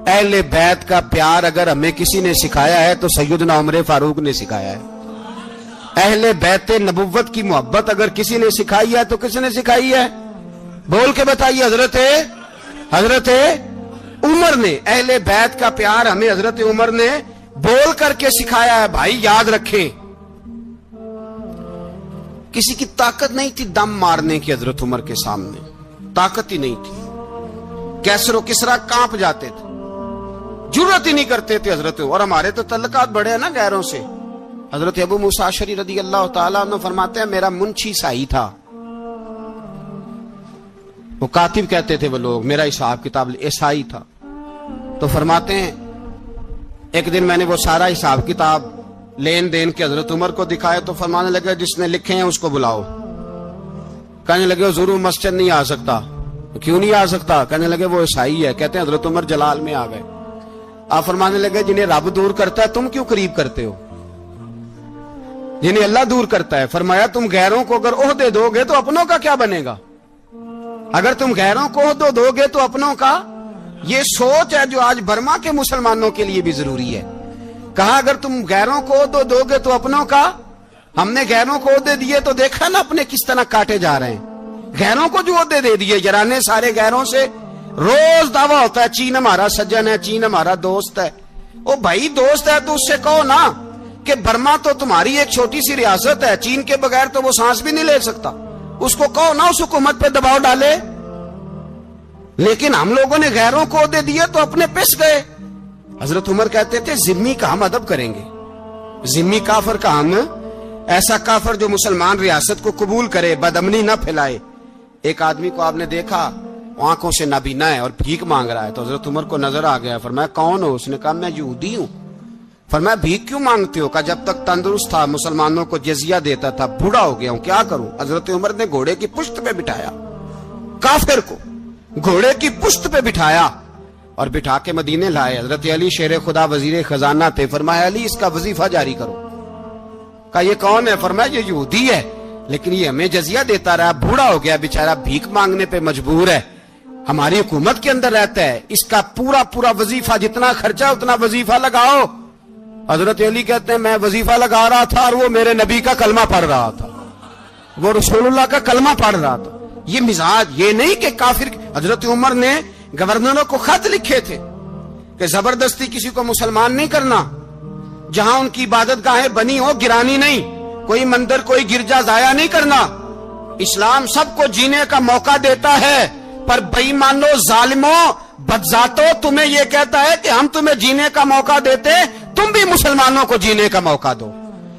اہل بیت کا پیار اگر ہمیں کسی نے سکھایا ہے تو سیدنا عمر فاروق نے سکھایا ہے. اہل بیت نبوت کی محبت اگر کسی نے سکھائی ہے تو کس نے سکھائی ہے؟ بول کے بتائیے. حضرت عمر نے. اہل بیت کا پیار ہمیں حضرت عمر نے بول کر کے سکھایا ہے. بھائی یاد رکھیں، کسی کی طاقت نہیں تھی دم مارنے کی حضرت عمر کے سامنے، طاقت ہی نہیں تھی. کیسر و کسرا کانپ جاتے تھے، جرأت ہی نہیں کرتے تھے حضرت. اور ہمارے تو تعلقات بڑے ہیں نا غیروں سے. حضرت ابو موسیٰ اشعری رضی اللہ تعالیٰ عنہ فرماتے ہیں میرا منشی عیسائی تھا. وہ کاتب کہتے تھے وہ لوگ، میرا حساب کتاب عیسائی تھا. تو فرماتے ہیں ایک دن میں نے وہ سارا حساب کتاب لین دین کے حضرت عمر کو دکھائے تو فرمانے لگے جس نے لکھے ہیں اس کو بلاؤ. کہنے لگے ضرور مسجد نہیں آ سکتا. کیوں نہیں آ سکتا؟ کہنے لگے وہ عیسائی ہے. کہتے ہیں حضرت عمر جلال میں آ گئے. آپ فرمانے لگے جنہیں رب دور کرتا ہے تم کیوں قریب کرتے ہو؟ جنہیں اللہ دور کرتا ہے. فرمایا تم غیروں کو اگر عہدے دو گے تو اپنوں کا کیا بنے گا؟ اگر تم غیروں کو عہدے دو گے تو اپنوں کا. یہ سوچ ہے جو آج برما کے مسلمانوں کے لیے بھی ضروری ہے. کہا اگر تم غیروں کو عہدے دو گے تو اپنوں کا. ہم نے غیروں کو عہدے دیے تو دیکھا نا اپنے کس طرح کاٹے جا رہے ہیں. غیروں کو جو عہدے دے دیے یارانے سارے غیروں سے. روز دعویٰ ہوتا ہے چین ہمارا سجن ہے، چین ہمارا دوست ہے. او بھائی دوست ہے تو اس سے کہو نا کہ برما تو تمہاری ایک چھوٹی سی ریاست ہے، چین کے بغیر تو وہ سانس بھی نہیں لے سکتا. اس کو کہو نا اس حکومت پہ دباؤ ڈالے. لیکن ہم لوگوں نے غیروں کو عہدے دیے تو اپنے پس گئے. حضرت عمر کہتے تھے ذمی کا ہم ادب کریں گے. ذمی کافر کا ہم، ایسا کافر جو مسلمان ریاست کو قبول کرے، بدامنی نہ پھیلائے. ایک آدمی کو آپ نے دیکھا آنکھوں سے نابینا ہے اور بھیک مانگ رہا ہے تو حضرت عمر کو نظر آ گیا. فرمایا کون ہو؟ اس نے کہا میں یہودی ہوں. فرمایا بھیک کیوں مانگتے ہو؟ کہا جب تک تندرست تھا مسلمانوں کو جزیہ دیتا تھا، بوڑھا ہو گیا ہوں کیا کروں. حضرت عمر نے گھوڑے کی پشت پہ بٹھایا کافر کو، گھوڑے کی پشت پہ بٹھایا اور بٹھا کے مدینے لائے. حضرت علی شیر خدا وزیر خزانہ تھے. فرمایا علی اس کا وظیفہ جاری کرو. کہا یہ کون ہے؟ فرمایا یہ یہودی ہے لیکن یہ ہمیں جزیہ دیتا رہا، بوڑھا ہو گیا بیچارہ، بھیک مانگنے پہ مجبور ہے، ہماری حکومت کے اندر رہتا ہے، اس کا پورا وظیفہ جتنا خرچہ اتنا وظیفہ لگاؤ. حضرت علی کہتے ہیں میں وظیفہ لگا رہا تھا اور وہ میرے نبی کا کلمہ پڑھ رہا تھا، وہ رسول اللہ کا کلمہ پڑھ رہا تھا. یہ مزاج، یہ نہیں کہ کافر. حضرت عمر نے گورنروں کو خط لکھے تھے کہ زبردستی کسی کو مسلمان نہیں کرنا، جہاں ان کی عبادت گاہیں بنی ہو گرانی نہیں، کوئی مندر کوئی گرجا ضائع نہیں کرنا. اسلام سب کو جینے کا موقع دیتا ہے پر بے ایمانو ظالموں بدذاتوں تمہیں یہ کہتا ہے کہ ہم تمہیں جینے کا موقع دیتے، تم بھی مسلمانوں کو جینے کا موقع دو.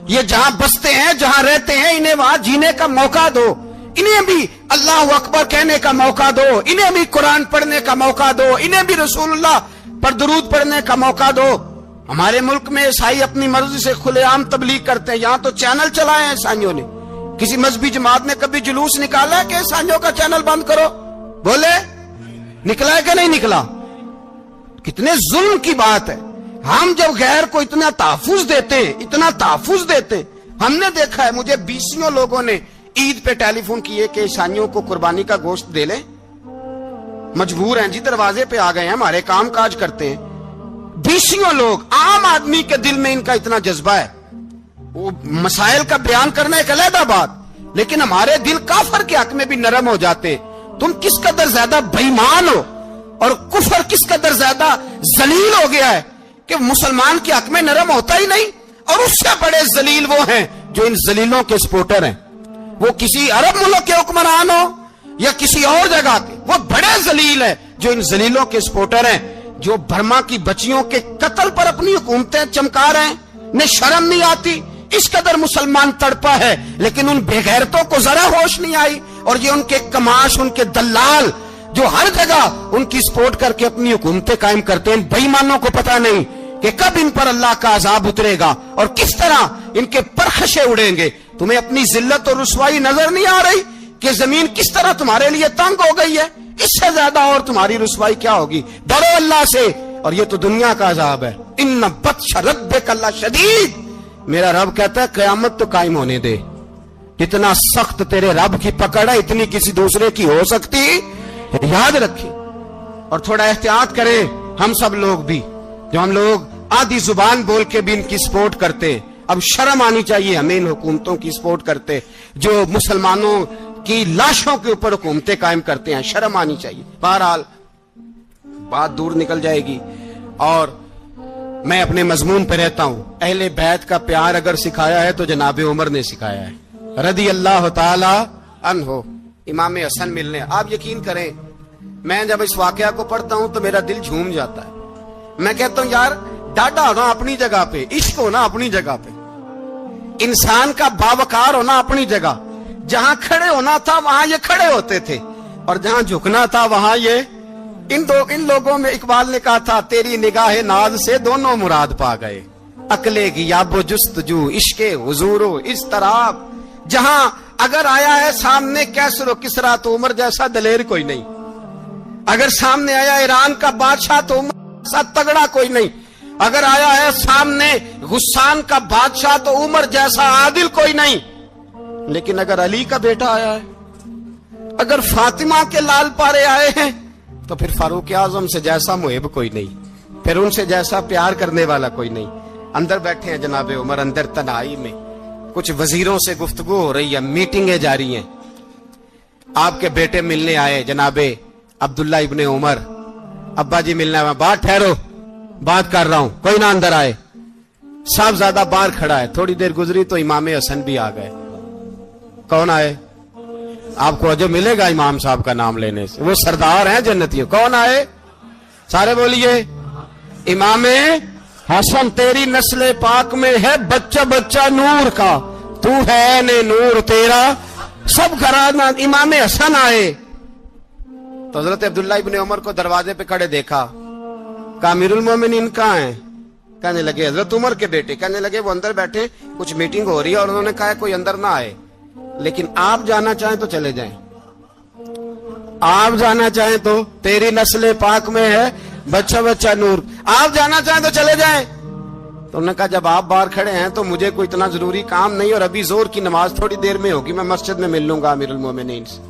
یہ جہاں بستے ہیں جہاں رہتے ہیں انہیں وہاں جینے کا موقع دو، انہیں بھی اللہ اکبر کہنے کا موقع دو، انہیں بھی قرآن پڑھنے کا موقع دو، انہیں بھی رسول اللہ پر درود پڑھنے کا موقع دو. ہمارے ملک میں عیسائی اپنی مرضی سے کھلے عام تبلیغ کرتے ہیں. یہاں تو چینل چلائے ہیں عیسائیوں نے. کسی مذہبی جماعت نے کبھی جلوس نکالا ہے کہ عیسائیوں کا چینل بند کرو؟ بولے نکلا ہے کہ نہیں نکلا؟ کتنے ظلم کی بات ہے. ہم جب غیر کو اتنا تحفظ دیتے ہیں، اتنا تحفظ دیتے ہیں. ہم نے دیکھا ہے، مجھے بیسیوں لوگوں نے عید پہ ٹیلی فون کیے کہ عیسائیوں کو قربانی کا گوشت دے لیں، مجبور ہیں جی، دروازے پہ آ گئے ہیں، ہمارے کام کاج کرتے ہیں. بیسیوں لوگ، عام آدمی کے دل میں ان کا اتنا جذبہ ہے. وہ مسائل کا بیان کرنا ایک علیحدہ بات، لیکن ہمارے دل کافر کے حق میں بھی نرم ہو جاتے. تم کس قدر زیادہ بے ایمان ہو اور کفر کس قدر زیادہ ذلیل ہو گیا ہے کہ مسلمان کے حق میں نرم ہوتا ہی نہیں. اور اس سے بڑے ذلیل وہ ہیں جو ان ذلیلوں کے سپورٹر ہیں. وہ کسی عرب ملک کے حکمران ہو یا کسی اور جگہ کے، وہ بڑے ذلیل ہیں جو ان ذلیلوں کے سپورٹر ہیں، جو برما کی بچیوں کے قتل پر اپنی حکومتیں چمکا رہے ہیں. انہیں شرم نہیں آتی. اس قدر مسلمان تڑپا ہے لیکن ان بے غیرتوں کو ذرا ہوش نہیں آئی. اور یہ ان کے کماش، ان کے دلال جو ہر جگہ ان کی سپورٹ کر کے اپنی حکومتیں قائم کرتے ہیں، بے ایمانوں کو پتہ نہیں کہ کب ان پر اللہ کا عذاب اترے گا اور کس طرح ان کے پرخشے اڑیں گے. تمہیں اپنی ذلت اور رسوائی نظر نہیں آ رہی کہ زمین کس طرح تمہارے لیے تنگ ہو گئی ہے؟ اس سے زیادہ اور تمہاری رسوائی کیا ہوگی؟ ڈرو اللہ سے اور یہ تو دنیا کا عذاب ہے. ان بطش ربک لشدید، میرا رب کہتا ہے قیامت تو قائم ہونے دے. جتنا سخت تیرے رب کی پکڑ ہے اتنی کسی دوسرے کی ہو سکتی، یاد رکھیں. اور تھوڑا احتیاط کریں ہم سب لوگ بھی، جو ہم لوگ آدھی زبان بول کے بھی ان کی سپورٹ کرتے. اب شرم آنی چاہیے ہمیں ان حکومتوں کی سپورٹ کرتے جو مسلمانوں کی لاشوں کے اوپر حکومتیں قائم کرتے ہیں. شرم آنی چاہیے. بہرحال بات دور نکل جائے گی اور میں اپنے مضمون پہ رہتا ہوں. اہل بیت کا پیار اگر سکھایا ہے تو جناب عمر نے سکھایا ہے رضی اللہ تعالی عنہ. امام حسن ملنے، آپ یقین کریں میں جب اس واقعہ کو پڑھتا ہوں تو میرا دل جھوم جاتا ہے. میں کہتا ہوں یار ڈاڈا ہونا اپنی جگہ پہ، عشق ہونا اپنی جگہ پہ، انسان کا باوقار ہونا اپنی جگہ. جہاں کھڑے ہونا تھا وہاں یہ کھڑے ہوتے تھے اور جہاں جھکنا تھا وہاں یہ ان لوگوں میں اقبال نے کہا تھا تیری نگاہ ناز سے دونوں مراد پا گئے، عقلے کی یاب و جستجو، عشق حضور و اضطراب. جہاں اگر آیا ہے سامنے کیسر و کسرا تو عمر جیسا دلیر کوئی نہیں، اگر سامنے آیا ایران کا بادشاہ تو عمر جیسا تگڑا کوئی نہیں، اگر آیا ہے سامنے غسان کا بادشاہ تو عمر جیسا عادل کوئی نہیں. لیکن اگر علی کا بیٹا آیا ہے، اگر فاطمہ کے لال پارے آئے ہیں تو پھر فاروق اعظم سے جیسا محب کوئی نہیں، پھر ان سے جیسا پیار کرنے والا کوئی نہیں. اندر بیٹھے ہیں جناب عمر، اندر تنہائی میں کچھ وزیروں سے گفتگو ہو رہی ہے، میٹنگیں جاری ہیں. آپ کے بیٹے ملنے آئے جناب عبداللہ ابن عمر. ابا جی ملنا ہے، بات ٹھہرو بات کر رہا ہوں، کوئی نہ اندر آئے. صاحب زیادہ باہر کھڑا ہے. تھوڑی دیر گزری تو امام حسن بھی آ گئے. کون آئے؟ آپ کو جو ملے گا امام صاحب کا نام لینے سے، وہ سردار ہیں جنتیوں. کون آئے؟ سارے بولیے. امام حسن تیری نسل پاک میں ہے بچہ بچہ نور کا، تو ہے نے نور تیرا سب گھرانہ. امام حسن آئے تو حضرت عبداللہ ابن عمر کو دروازے پہ کھڑے دیکھا. کہا امیر المومنین کہاں ہیں؟ کہنے لگے حضرت عمر کے بیٹے. کہنے لگے وہ اندر بیٹھے، کچھ میٹنگ ہو رہی ہے اور انہوں نے کہا کوئی اندر نہ آئے، لیکن آپ جانا چاہیں تو چلے جائیں. آپ جانا چاہیں تو تیری نسل پاک میں ہے بچہ بچہ نور، آپ جانا چاہیں تو چلے جائیں. تو انہوں نے کہا جب آپ باہر کھڑے ہیں تو مجھے کوئی اتنا ضروری کام نہیں، اور ابھی زور کی نماز تھوڑی دیر میں ہوگی، میں مسجد میں مل لوں گا امیر المومنین سے.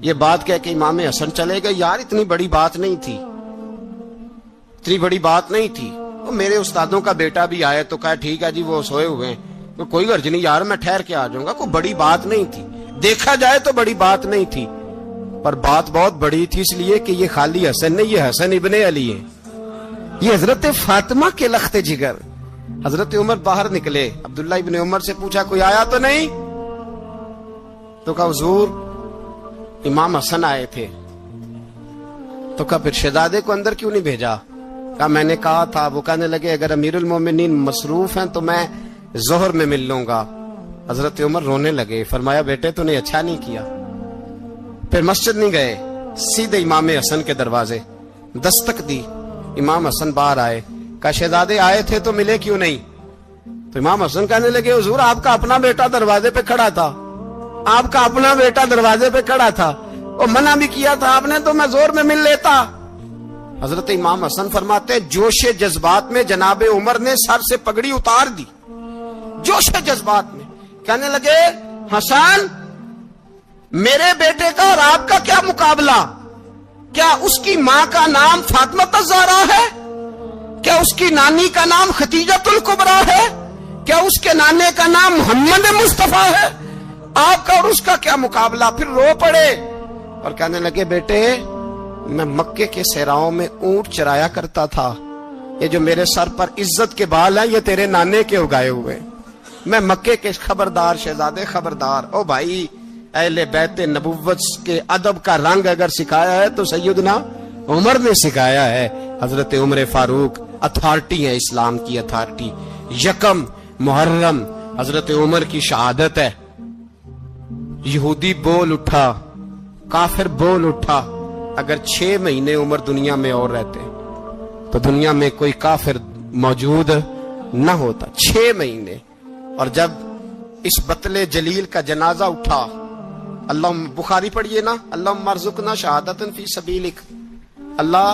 یہ بات کہہ کہ امام حسن چلے گئے. یار اتنی بڑی بات نہیں تھی، اتنی بڑی بات نہیں تھی. وہ میرے استادوں کا بیٹا بھی آئے تو کہا ٹھیک ہے جی وہ سوئے ہوئے ہیں، کوئی غرض نہیں یار میں ٹھہر کے آ جاؤں گا. کوئی بڑی بات نہیں تھی، دیکھا جائے تو بڑی بات نہیں تھی، پر بات بہت بڑی تھی اس لیے کہ یہ خالی حسن نہیں، یہ حسن ابن علی ہے، یہ حضرت فاطمہ کے لخت جگر. حضرت عمر باہر نکلے. عبداللہ ابن عمر سے پوچھا کوئی آیا تو نہیں؟ تو کہا حضور امام حسن آئے تھے. تو کہا پھر شہزادے کو اندر کیوں نہیں بھیجا؟ کہا میں نے کہا تھا. وہ کہنے لگے اگر امیر المومنین مصروف ہیں تو میں ظہر میں مل لوں گا. حضرت عمر رونے لگے. فرمایا بیٹے تو نے اچھا نہیں کیا. پھر مسجد نہیں گئے، سیدھے امام حسن کے دروازے دستک دی. امام حسن باہر آئے. کہا شہزادے آئے تھے تو ملے کیوں نہیں؟ تو امام حسن کہنے لگے حضور آپ کا اپنا بیٹا دروازے پہ کھڑا تھا، آپ کا اپنا بیٹا دروازے پہ کھڑا تھا، اور منع بھی کیا تھا آپ نے تو میں زور میں مل لیتا. حضرت امام حسن فرماتے جوش جذبات میں جناب عمر نے سر سے پگڑی اتار دی. جوش جذبات میں کہنے لگے حسن میرے بیٹے کا اور آپ کا کیا مقابلہ؟ کیا اس کی ماں کا نام فاطمہ الزہرا ہے؟ کیا اس کی نانی کا نام ختیجۃ الکبریٰ ہے؟ کیا اس کے نانے کا نام محمد مصطفیٰ ہے؟ آپ کا اور اس کا کیا مقابلہ؟ پھر رو پڑے اور کہنے لگے بیٹے میں مکے کے صحراؤں میں اونٹ چرایا کرتا تھا، یہ جو میرے سر پر عزت کے بال ہیں یہ تیرے نانے کے اگائے ہوئے. میں مکے کے خبردار شہزادے خبردار. او بھائی اہل بیت نبوت کے ادب کا رنگ اگر سکھایا ہے تو سیدنا عمر نے سکھایا ہے. حضرت عمر فاروق اتھارٹی ہے، اسلام کی اتھارٹی. یکم محرم حضرت عمر کی شہادت ہے. یہودی بول اٹھا، کافر بول اٹھا. اگر 6 مہینے عمر دنیا میں اور رہتے تو دنیا میں کوئی کافر موجود نہ ہوتا. 6 مہینے. اور جب اس بطل جلیل کا جنازہ اٹھا، اللہ بخاری پڑھیے نا، اللہم ارزقنا شہادۃ فی سبیلک، اللہ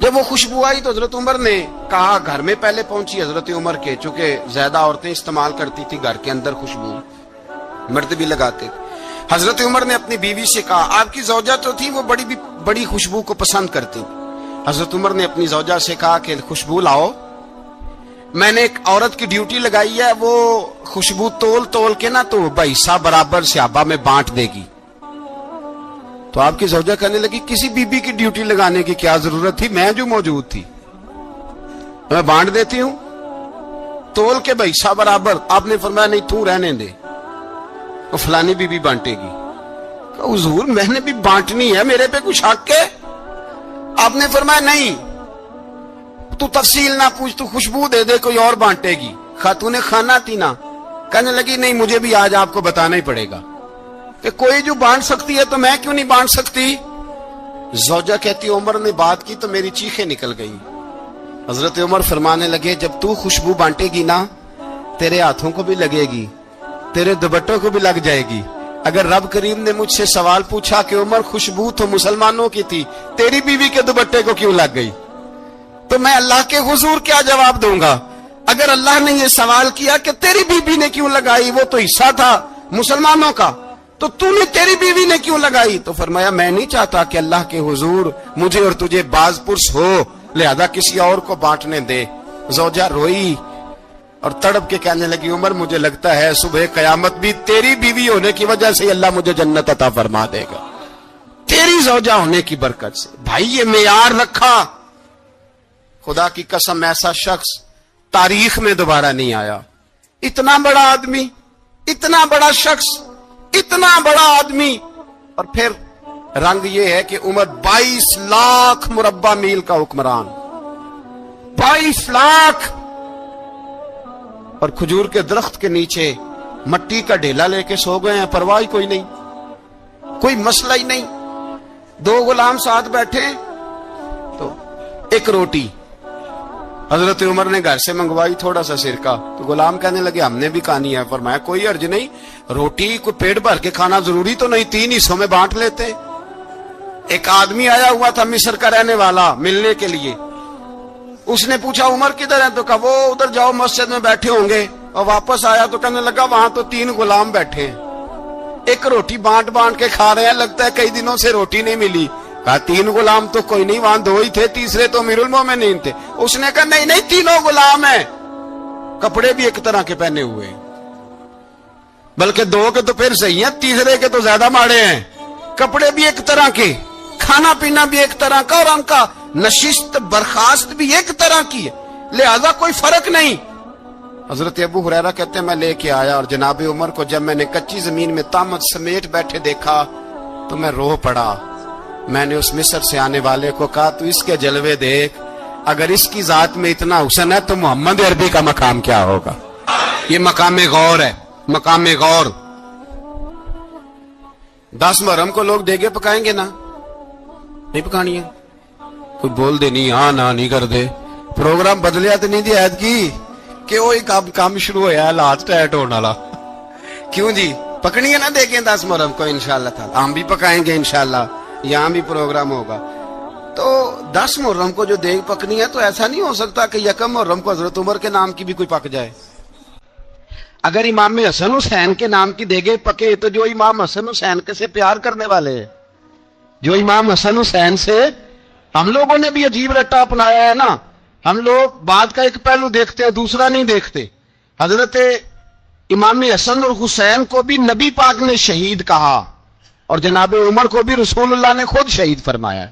جب وہ خوشبو آئی تو حضرت عمر نے کہا، گھر میں پہلے پہنچی حضرت عمر کے، چونکہ زیادہ عورتیں استعمال کرتی تھی گھر کے اندر خوشبو، مرد بھی لگاتے تھے۔ حضرت عمر نے اپنی بیوی سے کہا، آپ کی زوجہ تو تھی وہ بڑی خوشبو کو پسند کرتی، حضرت عمر نے اپنی زوجہ سے کہا کہ خوشبو لاؤ، میں نے ایک عورت کی ڈیوٹی لگائی ہے، وہ خوشبو تول کے نا تو حصہ برابر صحابہ میں بانٹ دے گی۔ تو آپ کی زوجہ کہنے لگی، کسی بی بی کی ڈیوٹی لگانے کی کیا ضرورت تھی، میں جو موجود تھی میں بانٹ دیتی ہوں تول کے حصہ برابر۔ آپ نے فرمایا نہیں، تو رہنے دے، وہ فلانی بی بی بانٹے گی۔ حضور میں نے بھی بانٹنی ہے، میرے پہ کچھ حق ہے؟ آپ نے فرمایا نہیں، تو تفصیل نہ پوچھ، تو خوشبو دے دے، کوئی اور بانٹے گی۔ خاتون خانہ تھی نا، کہنے لگی نہیں، مجھے بھی آج آپ کو بتانا ہی پڑے گا کہ کوئی جو بانٹ سکتی ہے تو میں کیوں نہیں بانٹ سکتی؟ زوجہ کہتی عمر نے بات کی تو میری چیخیں نکل گئی۔ حضرت عمر فرمانے لگے، جب تو خوشبو بانٹے گی نا، تیرے ہاتھوں کو بھی لگے گی، تیرے دوپٹوں کو بھی لگ جائے گی۔ اگر رب کریم نے مجھ سے سوال پوچھا کہ عمر خوشبو تو مسلمانوں کی تھی، تیری بیوی کے دوپٹے کو کیوں لگ گئی، تو میں اللہ کے حضور کیا جواب دوں گا؟ اگر اللہ نے یہ سوال کیا کہ تیری بیوی نے کیوں لگائی، وہ تو حصہ تھا مسلمانوں کا، تو نے تیری بیوی نے کیوں لگائی؟ تو فرمایا میں نہیں چاہتا کہ اللہ کے حضور مجھے اور تجھے باز پرس ہو، لہذا کسی اور کو بانٹنے دے۔ زوجہ روئی اور تڑپ کے کہنے لگی، عمر مجھے لگتا ہے صبح قیامت بھی تیری بیوی ہونے کی وجہ سے اللہ مجھے جنت عطا فرما دے گا، تیری زوجہ ہونے کی برکت سے۔ بھائی یہ معیار رکھا، خدا کی قسم ایسا شخص تاریخ میں دوبارہ نہیں آیا۔ اتنا بڑا آدمی، اتنا بڑا شخص، اتنا بڑا آدمی، اور پھر رنگ یہ ہے کہ عمر 22 لاکھ مربع میل کا حکمران، 22 لاکھ، اور کھجور کے درخت کے نیچے مٹی کا ڈھیلا لے کے سو گئے ہیں، پرواہ کوئی نہیں، کوئی مسئلہ ہی نہیں۔ 2 غلام ساتھ بیٹھے تو ایک روٹی حضرت عمر نے گھر سے منگوائی، تھوڑا سا سرکہ، تو غلام کہنے لگے ہم نے بھی کھانی ہے۔ فرمایا کوئی حرج نہیں، روٹی کو پیٹ بھر کے کھانا ضروری تو نہیں، 3 حصوں میں بانٹ لیتے۔ ایک آدمی آیا ہوا تھا مصر کا رہنے والا ملنے کے لیے، اس نے پوچھا عمر کدھر ہے، تو کہا وہ ادھر جاؤ مسجد میں بیٹھے ہوں گے، اور واپس آیا تو کہنے لگا وہاں تو 3 غلام بیٹھے ہیں، ایک روٹی بانٹ کے کھا رہے ہیں، لگتا ہے کئی دنوں سے روٹی نہیں ملی۔ کہا 3 غلام تو کوئی نہیں، وہاں 2 ہی تھے، تیسرے تو امیر المومنین تھے۔ اس نے کہا نہیں 3 غلام ہیں، کپڑے بھی ایک طرح کے پہنے ہوئے ہیں، بلکہ 2 کے تو پھر صحیح ہیں، تیسرے کے تو زیادہ ماڑے ہیں، کپڑے بھی ایک طرح کے، کھانا پینا بھی ایک طرح کا، اور ان کا نشست برخاست بھی ایک طرح کی ہے، لہذا کوئی فرق نہیں۔ حضرت ابو ہریرہ کہتے ہیں میں لے کے آیا، اور جناب عمر کو جب میں نے کچی زمین میں تامت سمیٹ بیٹھے دیکھا تو میں رو پڑا۔ میں نے اس مصر سے آنے والے کو کہا تو اس کے جلوے دیکھ، اگر اس کی ذات میں اتنا حسن ہے تو محمد عربی کا مقام کیا ہوگا؟ یہ مقام غور ہے، مقام غور۔ 10 محرم کو لوگ دیگے پکائیں گے نا، نہیں پکانی ہے، کوئی بول دے نہیں، ہاں نہ نہیں کر دے، پروگرام بدلیا تو نہیں دی عید کی کہ وہ کام شروع ہوا ہے لاسٹ ٹائٹ ہونے والا، کیوں جی پکنی ہے نا دیکھیں 10 محرم کو انشاءاللہ تعالی، ہم بھی پکائیں گے انشاءاللہ، یہاں بھی پروگرام ہوگا۔ تو 10 محرم کو جو دیگ پکنی ہے تو ایسا نہیں ہو سکتا کہ 1 محرم کو حضرت عمر کے نام کی بھی کوئی پک جائے۔ اگر امام حسن حسین کے نام کی دیگیں پکے تو جو امام حسن حسین سے پیار کرنے والے ہیں، جو امام حسن حسین سے، ہم لوگوں نے بھی عجیب رٹا اپنایا ہے نا، ہم لوگ بات کا ایک پہلو دیکھتے ہیں دوسرا نہیں دیکھتے۔ حضرت امام حسن اور حسین کو بھی نبی پاک نے شہید کہا، اور جناب عمر کو بھی رسول اللہ نے خود شہید فرمایا ہے۔